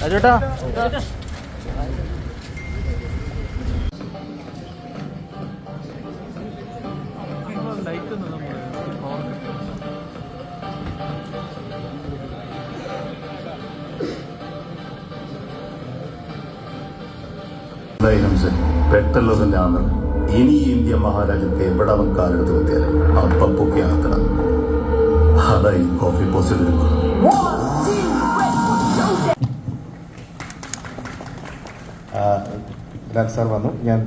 രാജേട്ടാ പെട്ടെന്ന് തന്നെ ആണ് ഇനി ഇന്ത്യ മഹാരാജ്യത്തെ എവിടെ അവൻ കാലെടുത്ത് കുത്തിയാലും അപ്പൊക്കെ ആക്കണം. അതാ ഈ കോഫി പോസ്റ്റ് എടുക്കുന്നത്. സാർ വന്നു. ഞാൻ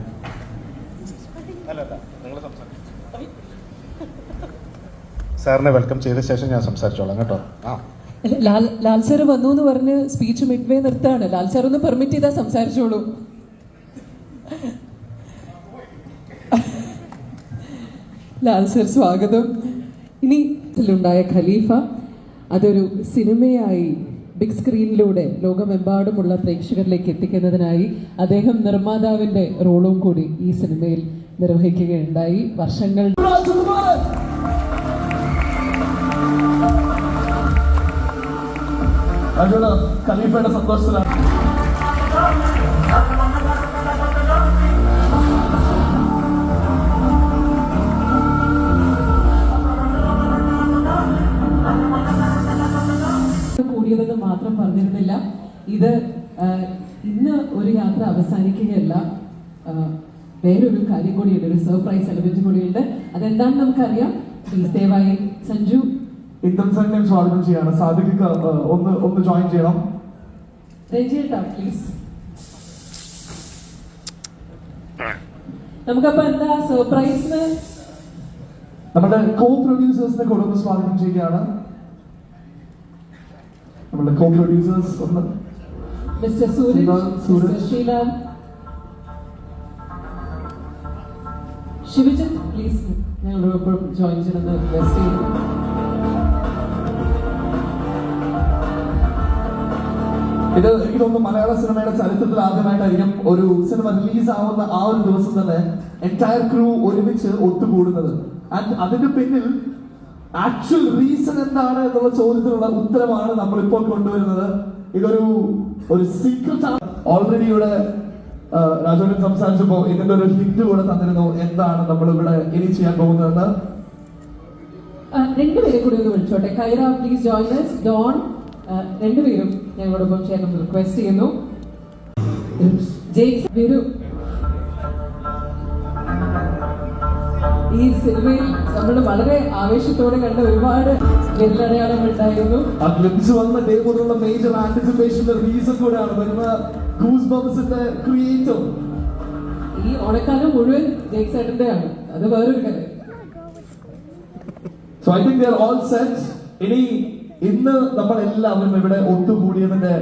സാറിനെ വെൽക്കം ചെയ്ത ശേഷം ഞാൻ സംസാരിച്ചോളാം കേട്ടോ. ലാൽ സാർ വന്നു എന്ന് പറഞ്ഞ് സ്പീച്ച് മിഡ്വേ നിർത്താണ്. ലാൽ സാർ ഒന്ന് പെർമിറ്റ് ചെയ്താൽ സംസാരിച്ചോളൂ. ലാൽ സാർ സ്വാഗതം. ഇനി ഇതിലുണ്ടായ ഖലീഫ അതൊരു സിനിമയായി ബിഗ് സ്ക്രീനിലൂടെ ലോകമെമ്പാടുമുള്ള പ്രേക്ഷകരിലേക്ക് എത്തിക്കുന്നതിനായി അദ്ദേഹം നിർമ്മാതാവിന്റെ റോളും കൂടി ഈ സിനിമയിൽ നിർവഹിക്കുകയുണ്ടായി. വർഷങ്ങൾ ഖലീഫയുടെ സന്തോഷത്തിലാണ്. കൂടിയതെന്ന് മാത്രം പറഞ്ഞിരുന്നില്ല. ഇത് ഇന്ന് ഒരു യാത്ര അവസാനിക്കുകയല്ല, വേറൊരു കാര്യം കൂടിയുണ്ട്, ഒരു സർപ്രൈസ് എലമെന്റ് കൂടിയുണ്ട്. അതെന്താണെന്ന് നമുക്കറിയാം. പ്ലീസ് ദയവായി സഞ്ജു ഇന്റൻസെന്റെയും സ്വാഗതം ചെയ്യാണ്. സാദിഖ് ഒന്ന് ജോയിൻ ചെയ്യണം. രഞ്ജിയേട്ടാ പ്ലീസ്. നമുക്കപ്പോ എന്താ സർപ്രൈസിന് നമ്മുടെ കോ പ്രൊഡ്യൂസേഴ്സിനെ കൊടുത്ത് സ്വാഗതം ചെയ്യുകയാണ്. നമ്മുടെ കോ പ്രൊഡ്യൂസേഴ്സ് ഒന്ന് മിസ്റ്റർ സൂരജ്, ശ്രീലാൽ, ശിവജിത്ത് പ്ലീസ് ഞങ്ങളോടൊപ്പം ജോയിൻ ചെയ്യണമെന്ന് റിക്വസ്റ്റ് ചെയ്യുന്നു. ഇത് എനിക്ക് തോന്നുന്നു മലയാള സിനിമയുടെ ചരിത്രത്തിൽ ആദ്യമായിട്ടായിരിക്കും ഒരു സിനിമ റിലീസ് ആവുന്ന ആ ഒരു ദിവസം തന്നെ എൻറ്റയർ ക്രൂ ഒരുമിച്ച് ഒത്തുകൂടുന്നത്. ആൻഡ് അതിന്റെ പിന്നിൽ ആക്ച്വൽ റീസൺ എന്താണ് എന്നുള്ള ചോദ്യത്തിനുള്ള ഉത്തരമാണ് നമ്മൾ ഇപ്പോൾ കൊണ്ടുവരുന്നത്. ഇതൊരു സീക്രട്ട് ആണ്. ഓൾറെഡി ഇവിടെ രാജോടൻ സംസാരിച്ചപ്പോ ഇതിന്റെ ഒരു ഹിന്റ് കൂടെ തന്നിരുന്നു. എന്താണ് നമ്മൾ ഇവിടെ ഇനി ചെയ്യാൻ പോകുന്നതെന്ന്. രണ്ടുപേരെ കൂടി ഒന്ന് വിളിച്ചോട്ടെ. കൈറ പ്ലീസ് ജോയിൻ us. ഡോൺ, രണ്ടുപേരും ഞങ്ങളോടൊപ്പം ചേർന്ന് റിക്വസ്റ്റ് ചെയ്യുന്നു. ജെയ്ക്സ് വരൂ. ഈ സിനിമയിൽ നമ്മൾ വളരെ ആവേശത്തോടെ കണ്ട ഒരുപാട് വിരലടയാളങ്ങൾ ഉണ്ടായിരുന്നു. ആ ക്ലിപ്സ് വന്ന ഡേ മുതലുള്ള മേജർ ആന്റിസിപ്പേഷന്റെ റീസൺ കൂടെയാണ് വരുന്ന ഗൂസ് ബംസിന്റെ ക്രിയേറ്റർ. ഈ ഓണക്കാലം മുഴുവൻ ജെയ്ക്സ് ഏട്ടന്റെയാണ്. അത് വേറൊരു കാര്യം. So I think they are all set. ഇനി ഇന്ന് നമ്മൾ എല്ലാവരും ഇവിടെ ഒത്തുകൂടിയതിന്റെ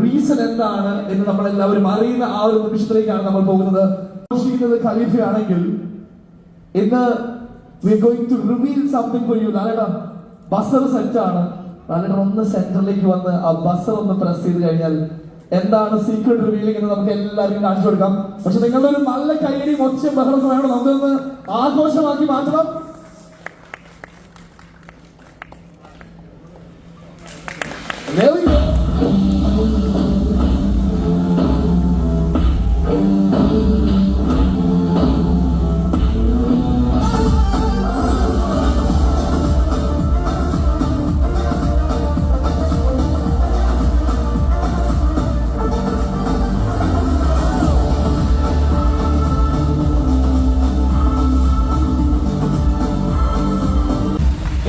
റീസൺ എന്താണ് എന്ന് നമ്മൾ എല്ലാവരും അറിയുന്ന ആ ഒരു നിമിഷത്തിലേക്കാണ് നമ്മൾ പോകുന്നത്. ആഘോഷിക്കുന്നത് ഖലീഫയാണെങ്കിൽ ഇന്ന് we are going to reveal something for you. ലാലേട്ടാ ബസർ സെറ്റ് ആണ്. ലാലേട്ടൻ ഒന്ന് സെന്ററിലേക്ക് വന്ന് ആ ബസർ ഒന്ന് പ്രസ് ചെയ്ത് കഴിഞ്ഞാൽ എന്താണ് സീക്രട്ട് റിവീലിംഗ് എന്ന് നമുക്ക് എല്ലാവർക്കും കാണിച്ചു കൊടുക്കാം. പക്ഷെ നിങ്ങളുടെ ഒരു നല്ല കൈയടി ഒച്ച ബഹളം വേണം. നമുക്കൊന്ന് ആഘോഷമാക്കി മാറ്റണം. There we go.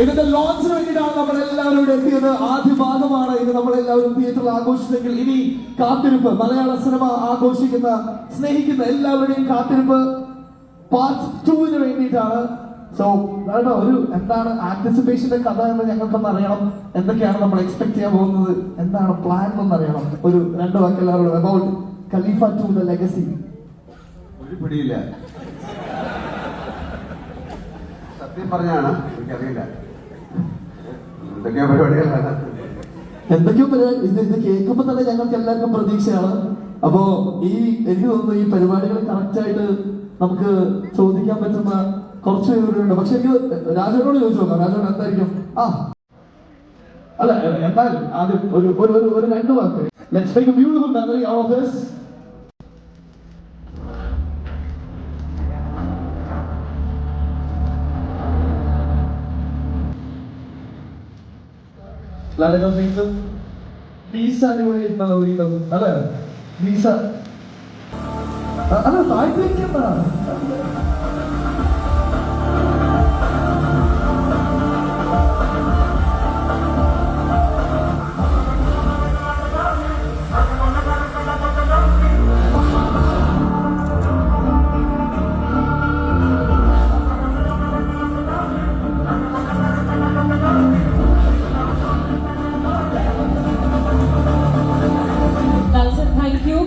ഇതിന്റെ ലോഞ്ചിന് വേണ്ടിയിട്ടാണ് നമ്മൾ എല്ലാവരും ഇവിടെ എത്തിയത്. ആദ്യ ഭാഗമാണ് ഇത്. നമ്മളെല്ലാവരും തിയേറ്ററിൽ ആഘോഷിച്ചെങ്കിൽ ഇനി കാത്തിരിപ്പ്, മലയാള സിനിമ ആഘോഷിക്കുന്ന സ്നേഹിക്കുന്ന എല്ലാവരുടെയും കാത്തിരിപ്പ് പാർട്ട് 2 വേണ്ടിയിട്ടാണ്. സോ ഒരു എന്താണ് ആന്റിസിപ്പേഷന്റെ കഥ എന്ന് ഞങ്ങൾക്കൊന്ന് അറിയണം. എന്തൊക്കെയാണ് നമ്മൾ എക്സ്പെക്ട് ചെയ്യാൻ പോകുന്നത്, എന്താണ് പ്ലാൻ എന്ന് അറിയണം. ഒരു 2 വാക്ക് എല്ലാവരോടും അബൌട്ട് ഖലീഫ 2 ദ ലെഗസി. ഒരു പിടിയില്ല, സത്യം പറഞ്ഞാണ്, എനിക്കറിയില്ല എന്തൊക്കെയോ പരിപാടികളാണ്. എന്തൊക്കെയോ പരിപാടി. ഇത് കേൾക്കുമ്പോൾ തന്നെ ഞങ്ങൾക്ക് എല്ലാവർക്കും പ്രതീക്ഷയാണ്. അപ്പോ എനിക്ക് തോന്നുന്നു ഈ പരിപാടികൾ കറക്റ്റ് ആയിട്ട് നമുക്ക് ചോദിക്കാൻ പറ്റുന്ന കുറച്ച് പേരുണ്ട്. പക്ഷെ എനിക്ക് രാജുവിനോട് ചോദിച്ചു നോക്കാം. രാജുവിന് എന്തായിരിക്കും അല്ല എന്തായാലും ആദ്യം ഒരു രണ്ട് വാക്ക്. Let's make a beautiful memory out of this. Visa അടിപൊളിയായിട്ടുള്ള വീടും അല്ലെ വീസ അല്ല താഴ്ത്തിരിക്കണ്ട. Thank you.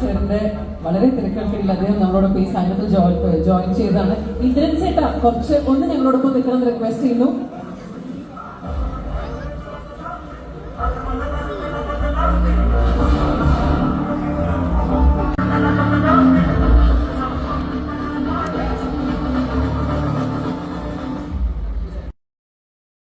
സാറിന്റെ വളരെ തിരക്കുകൾക്കിടയിൽ അദ്ദേഹം നമ്മളോടൊപ്പം ഈ സംഘത്തിൽ ജോയിൻ ചെയ്തതാണ്. ഇന്ദ്രൻ ചേട്ടാ കുറച്ച് ഒന്ന് ഞങ്ങളോടൊപ്പം നിൽക്കണം എന്ന് റിക്വസ്റ്റ് ചെയ്യുന്നു.